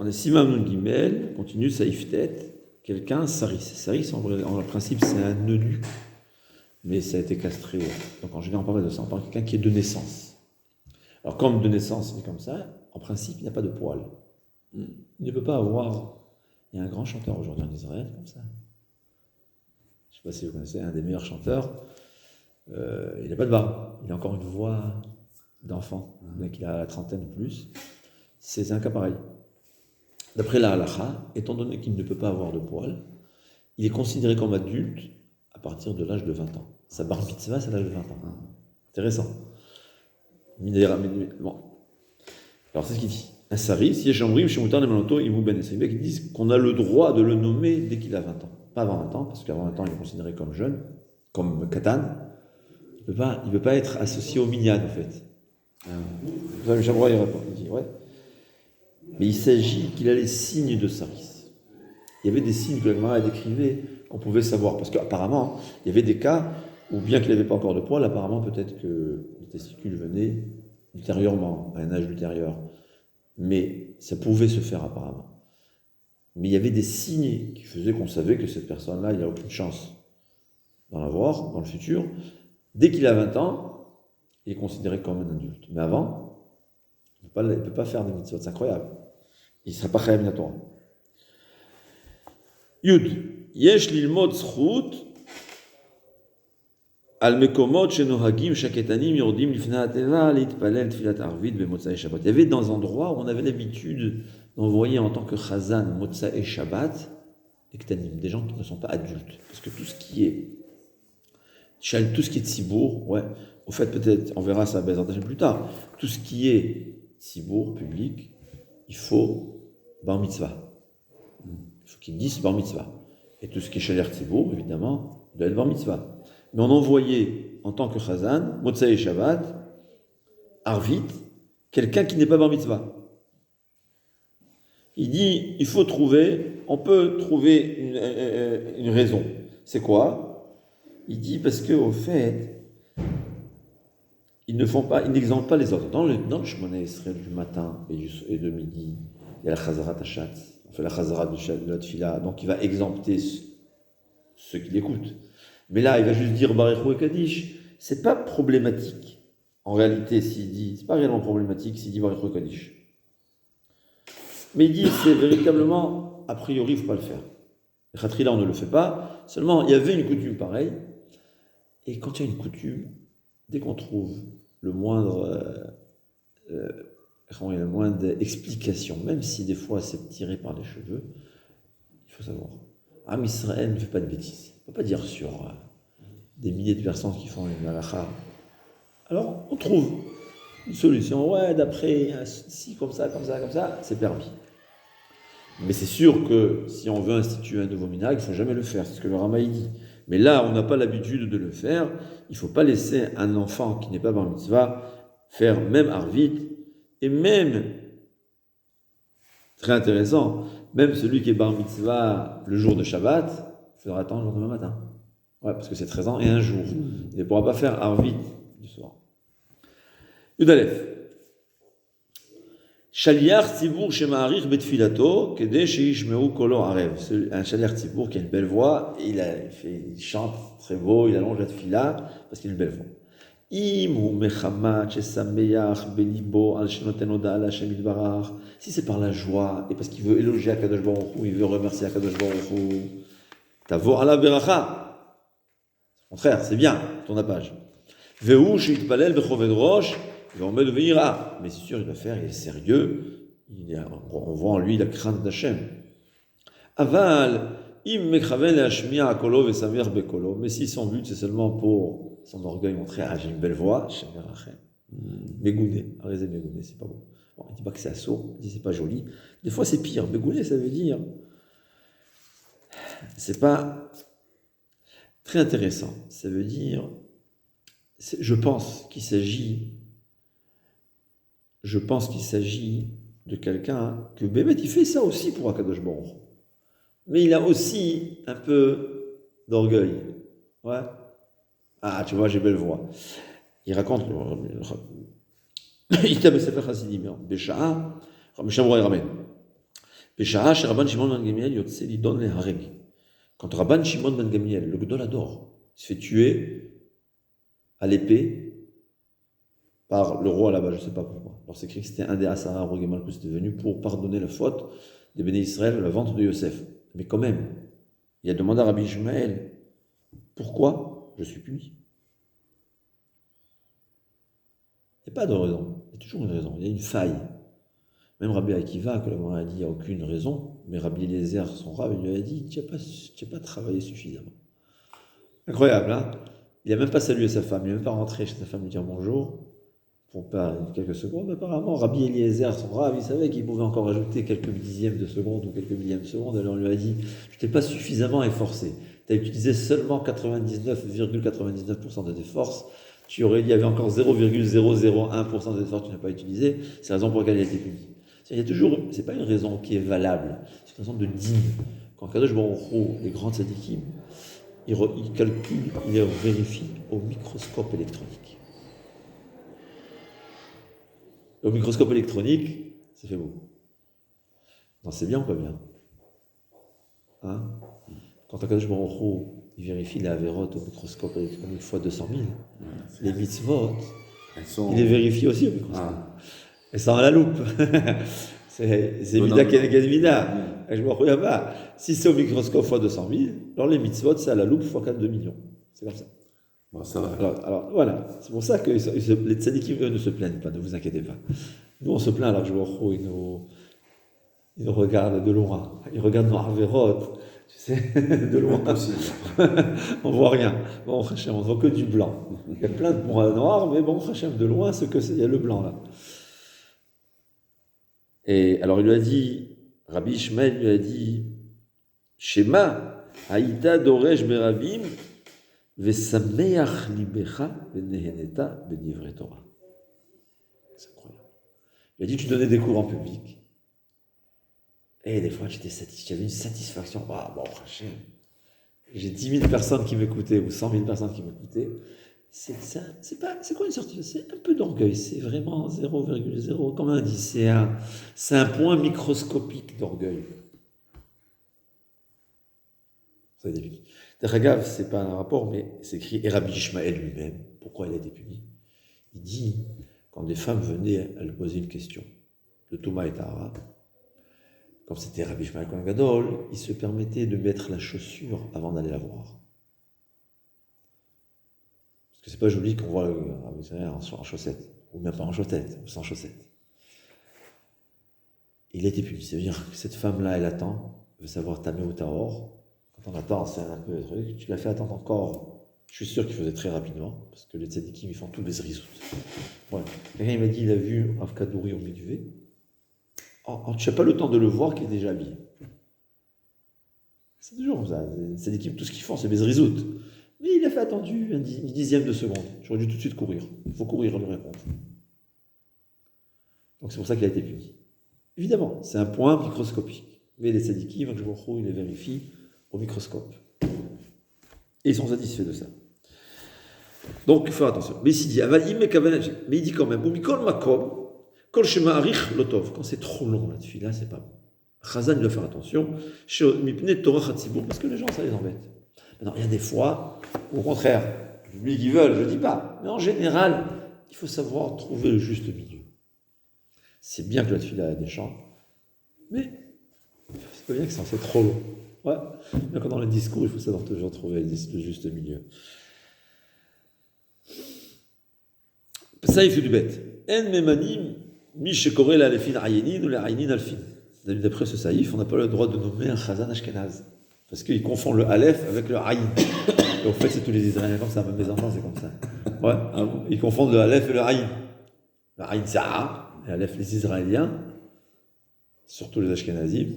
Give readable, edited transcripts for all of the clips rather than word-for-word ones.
On est Simam Nun Gimel, continue Saïftet, quelqu'un, Saris. Saris, en principe, c'est un eunuque, mais ça a été castré. Donc en général, on parle de ça, on parle de quelqu'un qui est de naissance. Alors comme de naissance, il est comme ça, en principe, il n'y a pas de poil. Il ne peut pas avoir... Il y a un grand chanteur aujourd'hui en Israël, comme ça. Je ne sais pas si vous connaissez, un des meilleurs chanteurs. Il n'a pas de barbe. Il a encore une voix d'enfant. Donc il a la trentaine ou plus. C'est un cas pareil. D'après la halakha, étant donné qu'il ne peut pas avoir de poil, il est considéré comme adulte à partir de l'âge de 20 ans. Sa bar mitzvah, c'est à l'âge de 20 ans. Intéressant. Bon. Alors c'est ce qu'il dit. Un sari, si Yeshambrim, Shemutar, Nemanoto, Imou Ben Esribek, ils disent qu'on a le droit de le nommer dès qu'il a 20 ans. Pas avant 20 ans, parce qu'avant 20 ans, il est considéré comme jeune, comme Katan. Il ne peut pas être associé au minyan, en fait. Shamroy, il répond. Il dit, ouais. Mais il s'agit qu'il a les signes de Saris. Il y avait des signes que la Gemara décrivait qu'on pouvait savoir. Parce qu'apparemment, il y avait des cas où, bien qu'il n'avait pas encore de poil, apparemment, peut-être que les testicules venaient ultérieurement, à un âge ultérieur. Mais ça pouvait se faire apparemment. Mais il y avait des signes qui faisaient qu'on savait que cette personne-là, il n'a aucune chance d'en avoir dans le futur. Dès qu'il a 20 ans, il est considéré comme un adulte. Mais avant, il ne peut pas faire des mitzvot. C'est incroyable. Il ne sera pas chayam Torah. Yud. Yesh lilmod zchut al mekomot shenohagim shaketanim yordim lifnei hateva litpalel tfilat arvit bemotzai Shabbat. Il y avait dans un endroit où on avait l'habitude d'envoyer en tant que chazan motzai Shabbat des ketanim, des gens qui ne sont pas adultes. Parce que tout ce qui est tzibour, ouais, au fait peut-être, on verra ça plus tard, tout ce qui est tzibour, public, il faut bar mitzvah. Il faut qu'ils disent bar mitzvah. Et tout ce qui est shaler tzibour, évidemment, doit être bar mitzvah. Mais on envoyait en tant que chazan, motzai Shabbat, arvit, quelqu'un qui n'est pas bar mitzvah. Il dit, on peut trouver une raison. C'est quoi? Il dit parce qu'au fait, ils n'exemptent pas les autres. Dans le Shemona Israël du matin et de midi, il y a la Chazarat Hashat, on fait la Chazarat de la Tfila, donc il va exempter ceux qui l'écoutent. Mais là, il va juste dire Baruch Hu et Kaddish. C'est pas problématique. En réalité, c'est pas réellement problématique s'il dit Baruch Hu et Kaddish. Mais il dit, c'est véritablement, a priori, il ne faut pas le faire. Le Khatrila, on ne le fait pas. Seulement, il y avait une coutume pareille. Et quand il y a une coutume, dès qu'on trouve la moindre explication, même si des fois c'est tiré par les cheveux, il faut savoir. Am Israël ne fait pas de bêtises. On ne peut pas dire sur des milliers de personnes qui font une halakha. Alors, on trouve une solution. Ouais, d'après, si, comme ça, c'est permis. Mais c'est sûr que si on veut instituer un nouveau minhag, il ne faut jamais le faire. C'est ce que le Rama dit. Mais là, on n'a pas l'habitude de le faire. Il ne faut pas laisser un enfant qui n'est pas bar mitzvah faire même arvit. Et même, très intéressant, même celui qui est bar mitzvah le jour de Shabbat, il faudra attendre le lendemain matin. Ouais, parce que c'est 13 ans et un jour. Il ne pourra pas faire arvit du soir. Yudalef. Shaliach Tzibour Shema'arich Betfilato, Kede Sheishmeu Kolo Arev. Un Shaliach Tzibour qui a une belle voix, il chante très beau, il allonge la tfila parce qu'il a une belle voix. Imu Mechamat Shesameach Belibo Al Shenoten Oda Al Hashem Yitbarach. Si c'est par la joie et parce qu'il veut éloger Akadosh Baruch Hu, il veut remercier Akadosh Baruch Hu, Tavo Ala Beracha. Au contraire, c'est bien, tourne la page. Veu Sheitpalel Bechoved Rosh. Mais c'est sûr, il va faire, il est sérieux, on voit en lui la crainte d'Hachem. Aval, mais si son but c'est seulement pour son orgueil montrer, j'ai une belle voix, Megouné, Megouné, c'est pas bon. Bon, il ne dit pas que c'est assourd, il dit c'est pas joli. Des fois c'est pire, Megouné ça veut dire, c'est pas très intéressant, ça veut dire, je pense qu'il s'agit de quelqu'un que Bémet, il fait ça aussi pour Akadosh Baruch. Mais il a aussi un peu d'orgueil. Ouais. Ah, tu vois, j'ai belle voix. Il raconte, il t'a Sefer Chassidim, Bécha'a, Shamroy Ramen. Peshara, chez Rabban Shimon ben Gamliel, Yotse Lidon le Hareg. Quand Rabban Shimon ben Gamliel, le Gdolador, se fait tuer à l'épée par le roi là-bas, je ne sais pas pourquoi. Alors c'est écrit que c'était un des Asara Rogemal que c'était venu pour pardonner la faute des Béné Israël, la vente de Yosef. Mais quand même, il a demandé à Rabbi Ishmael, pourquoi je suis puni? Il n'y a pas de raison, il y a toujours une raison, il y a une faille. Même Rabbi Akiva, que la a dit, il n'y a aucune raison, mais Rabbi Eliezer, son rab, il lui a dit, tu n'as pas travaillé suffisamment. Incroyable, hein? Il n'a même pas salué sa femme, il n'est même pas rentré chez sa femme lui dire bonjour, pour pas quelques secondes. Apparemment, Rabbi Eliezer, son rab, il savait qu'il pouvait encore ajouter quelques dixièmes de seconde ou quelques millièmes de seconde, alors on lui a dit, tu t'es pas suffisamment efforcé, tu as utilisé seulement 99,99% de tes forces, il y avait encore 0,001% des efforts que tu n'as pas utilisé, c'est la raison pour laquelle il a été puni. Il y a toujours, c'est pas une raison qui est valable, c'est une raison de digne. Quand Kadosh Baruch Hu, les grands tzadikim, il calcule, il vérifie au microscope électronique. Au microscope électronique, ça fait beaucoup. Non, c'est bien ou pas bien? Hein? Quand Kadosh Baruch Hu, il vérifie la Averot au microscope électronique fois 200 000, les mitzvot, il les vérifie aussi au microscope. Et ça à la loupe. C'est Mida Keneged Mida. Je me reviens pas. Si c'est au microscope fois 200 000, alors les mitzvot, c'est à la loupe fois 4 millions. C'est comme ça. Bon, ça va. Alors voilà. C'est pour ça que les tzadikim, eux, ne se plaignent pas, ne vous inquiétez pas. Nous, on se plaint alors que il nous regarde de loin. Il regarde nos Averot, tu sais, de loin. On voit rien. Bon, Hachem, on voit que du blanc. Il y a plein de points noirs, mais bon, Hachem, de loin, il y a le blanc là. Et alors il lui a dit, Rabbi Ishmael lui a dit, Shema, Haïta doresh beravim, vesameach libecha beneheneta benivre Torah. C'est incroyable. Il a dit, tu donnais des cours en public. Et des fois, j'avais une satisfaction. Ah, bon, Hachem, j'ai 10 000 personnes qui m'écoutaient, ou 100 000 personnes qui m'écoutaient. C'est quoi une sortie? C'est un peu d'orgueil, c'est vraiment 0,0, comme on dit, c'est un point microscopique d'orgueil. Ça a été puni. D'ailleurs, c'est pas un rapport, mais c'est écrit, et Rabbi Ishmael lui-même, pourquoi il a été puni? Il dit, quand des femmes venaient à lui poser une question de Touma et Tahara, comme c'était Rabbi Ishmael Kohen Gadol, il se permettait de mettre la chaussure avant d'aller la voir. Parce que c'est pas joli qu'on voit en chaussettes, ou même pas en chaussettes, ou sans chaussettes. Il a été puni. Ça veut dire que cette femme-là, elle attend, veut savoir tamé ou tahor. Quand on attend, c'est un peu le truc. Tu l'as fait attendre encore. Je suis sûr qu'il faisait très rapidement, parce que les tzadikim, ils font tous les zrizout. Voilà. Quelqu'un, il m'a dit, il a vu Avkadouri au Mikvé. Tu n'as pas le temps de le voir qu'il est déjà habillé. C'est toujours comme ça. Les tzadikim, tout ce qu'ils font, c'est des zrizout. Mais il a fait attendu une dixième de seconde. J'aurais dû tout de suite courir. Il faut courir, lui répondre. Donc c'est pour ça qu'il a été puni. Évidemment, c'est un point microscopique. Mais les tzadikim, il les vérifie au microscope. Et ils sont satisfaits de ça. Donc, il faut faire attention. Mais il dit, mais il dit quand même, quand c'est trop long là-dessus, là, c'est pas bon. Chazan, il doit faire attention. Parce que les gens, ça les embête. Maintenant, il y a des fois, au contraire, le public, ils veulent, je ne dis pas. Mais en général, il faut savoir trouver le juste milieu. C'est bien que la tefila ait des chants, mais c'est pas bien que c'est trop long. Ouais. Mais quand dans le discours, il faut savoir toujours trouver le juste milieu. Ça, il fait du bête. En memanim, mi-shekorel alefin ayenin ou l'ayenin alfin. D'après ce saïf, on n'a pas le droit de nommer un chazan ashkenaz. Parce qu'ils confondent le Aleph avec le Aïn. Et en fait, c'est tous les Israéliens comme ça, même mes enfants, c'est comme ça. Ouais. Ah bon? Ils confondent le Aleph et le Aïn. Le Aïn, c'est A, et Aleph, les Israéliens, surtout les Ashkenazim,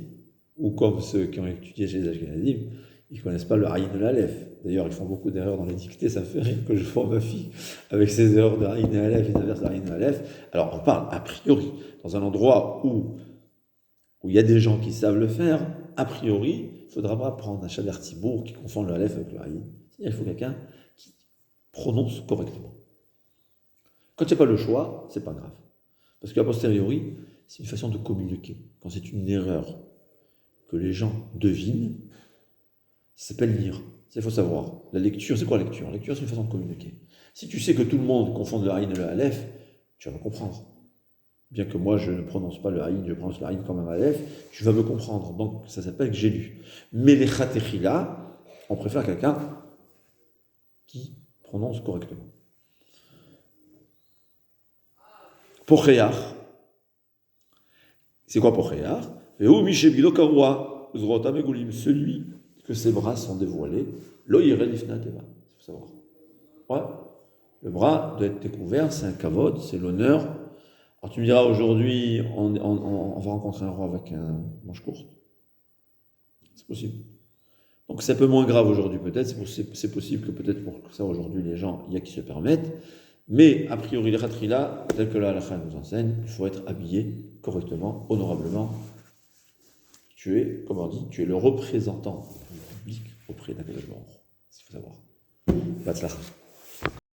ou comme ceux qui ont étudié chez les Ashkenazim, ils ne connaissent pas le Aïn et l'Aleph. D'ailleurs, ils font beaucoup d'erreurs dans les dictées, ça me fait rire que je forme ma fille avec ces erreurs de Aïn et Aleph, les inverses d'Aïn et Aleph. Alors, on parle a priori, dans un endroit où il y a des gens qui savent le faire, a priori, il ne faudra pas prendre un Shader Tzibour qui confond le Aleph avec le Aïn. Il faut quelqu'un qui prononce correctement. Quand il n'y a pas le choix, c'est pas grave. Parce qu'à posteriori, c'est une façon de communiquer. Quand c'est une erreur que les gens devinent, ça s'appelle lire. Il faut savoir. La lecture, c'est quoi la lecture? La lecture, c'est une façon de communiquer. Si tu sais que tout le monde confond le aïn et le aleph, tu vas me comprendre. Bien que moi, je ne prononce pas le aïn, je prononce le aïn comme un aleph, tu vas me comprendre. Donc, ça s'appelle que j'ai lu. Mais les khatechila, on préfère quelqu'un qui prononce correctement. Pocheach. C'est quoi Pocheach? Celui que ses bras sont dévoilés. Lo yireh lifnei teva. Il faut savoir. Ouais. Le bras doit être découvert, c'est un kavod, c'est l'honneur. Alors tu me diras, aujourd'hui, on va rencontrer un roi avec un manche courte. C'est possible. Donc c'est un peu moins grave aujourd'hui peut-être, c'est possible que peut-être pour ça aujourd'hui les gens, il y a qui se permettent. Mais a priori, les khatrila, tel que la halakha nous enseigne, il faut être habillé correctement, honorablement. Tu es, comme on dit, tu es le représentant du public auprès d'Akadosh Baruch Hu. Il faut savoir. Batzlacha.